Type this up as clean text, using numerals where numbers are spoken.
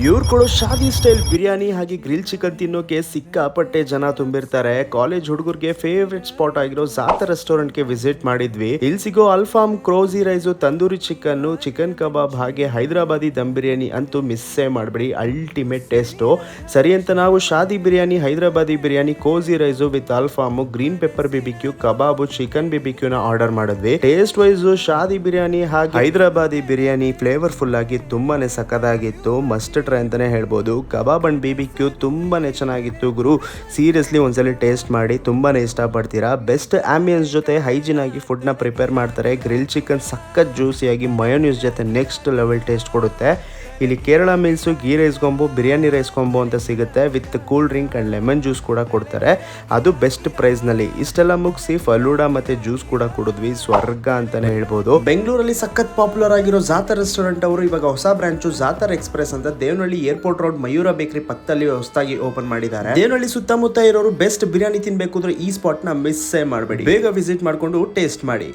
ಇವ್ರು ಕೊಡೋ ಶಾದಿ ಸ್ಟೈಲ್ ಬಿರಿಯಾನಿ ಹಾಗೆ ಗ್ರಿಲ್ ಚಿಕನ್ ತಿನ್ನೋಕೆ ಸಿಕ್ಕಾಪಟ್ಟೆ ಜನ ತುಂಬಿರ್ತಾರೆ. ಕಾಲೇಜ್ ಹುಡುಗರಿಗೆ ಫೇವ್ರೆಟ್ ಸ್ಪಾಟ್ ಆಗಿರೋ ಜಾತ ರೆಸ್ಟೋರೆಂಟ್ ಗೆ ವಿಸಿಟ್ ಮಾಡಿದ್ವಿ. ಇಲ್ಲಿ ಸಿಗೋ ಅಲ್ಫಾಮ್, ಕ್ರೋಜಿ ರೈಸ್, ತಂದೂರಿ ಚಿಕನ್, ಚಿಕನ್ ಕಬಾಬ್ ಹಾಗೆ ಹೈದರಾಬಾದಿ ದಮ್ ಬಿರಿಯಾನಿ ಅಂತೂ ಮಿಸ್ಸೇ ಮಾಡಬೇಡಿ. Ultimate taste. ಸರಿ ಅಂತ ನಾವು ಶಾದಿ ಬಿರಿಯಾನಿ, ಹೈದರಾಬಾದಿ ಬಿರಿಯಾನಿ, ಕೋಜಿ ರೈಸ್ ವಿತ್ ಅಲ್ಫಾಮ್, ಗ್ರೀನ್ ಪೆಪ್ಪರ್ ಬಿಬಿಕ್ಯೂ, ಕಬಾಬು, ಚಿಕನ್ ಬಿಬಿಕ್ಯೂನ ಆರ್ಡರ್ ಮಾಡಿದ್ವಿ. ಟೇಸ್ಟ್ ವೈಸ್ ಶಾದಿ ಬಿರಿಯಾನಿ ಹಾಗೆ ಹೈದರಾಬಾದಿ ಬಿರಿಯಾನಿ ಫ್ಲೇವರ್ಫುಲ್ ಆಗಿ ತುಂಬಾನೇ ಸಖತ್ತಾಗಿತ್ತು. ಮಸ್ಟ್ ಟ್ರೈ ಅಂತಾನೆ ಹೇಳ್ಬೋದು. ಕಬಾಬ್ ಅಂಡ್ ಬಿಬಿಕ್ಯೂ ತುಂಬಾನೇ ಚೆನ್ನಾಗಿತ್ತು ಗುರು. ಸೀರಿಯಸ್ಲಿ ಒಂದ್ಸಲ ಟೇಸ್ಟ್ ಮಾಡಿ, ತುಂಬಾನೇ ಇಷ್ಟಪಡ್ತೀರಾ. ಬೆಸ್ಟ್ ಆಂಬಿಯನ್ಸ್ ಜೊತೆ ಹೈಜಿನ್ ಆಗಿ ಫುಡ್ ನ ಪ್ರಿಪೇರ್ ಮಾಡ್ತಾರೆ. ಗ್ರಿಲ್ ಚಿಕನ್ ಸಖತ್ ಜ್ಯೂಸಿಯಾಗಿ ಮಯೋನೀಸ್ ಜೊತೆ ನೆಕ್ಸ್ಟ್ ಲೆವೆಲ್ ಟೇಸ್ಟ್ ಕೊಡುತ್ತೆ. ಇಲ್ಲಿ Kerala meals, ghee rice combo, biryani rice combo ಅಂತ ಸಿಗುತ್ತೆ. With cool drink and lemon juice ಕೂಡ ಕೊಡ್ತಾರೆ, ಅದು ಬೆಸ್ಟ್ ಪ್ರೈಸ್ ನಲ್ಲಿ. ಇಷ್ಟೆಲ್ಲ ಮುಗಿಸಿ ಫಲೂಡಾ ಮತ್ತೆ ಜ್ಯೂಸ್ ಕೂಡ ಕುಡಿದ್ವಿ. ಸ್ವರ್ಗ ಅಂತಾನೆ ಹೇಳ್ಬೋದು. ಬೆಂಗಳೂರಲ್ಲಿ ಸಖತ್ ಪಾಪ್ಯುಲರ್ ಆಗಿರೋ ಜಾತ ರೆಸ್ಟೋರೆಂಟ್ ಅವರು ಇವಾಗ ಹೊಸ ಬ್ರಾಂಚು ಜಾತರ್ ಎಕ್ಸ್ಪ್ರೆಸ್ ಅಂತ Devanahalli airport road Mayura bakery ಪಕ್ಕದಲ್ಲಿ ಹೊಸದಾಗಿ ಓಪನ್ ಮಾಡಿದ್ದಾರೆ. ದೇವನಹಳ್ಳಿ ಸುತ್ತಮುತ್ತ ಇರೋರು ಬೆಸ್ಟ್ ಬಿರಿಯಾನಿ ತಿನ್ಬೇಕು ಅಂದ್ರೆ ಈ ಸ್ಪಾಟ್ ನ ಮಿಸ್ ಮಾಡಬೇಡಿ. ಬೇಗ ವಿಸಿಟ್ ಮಾಡ್ಕೊಂಡು ಟೇಸ್ಟ್ ಮಾಡಿ.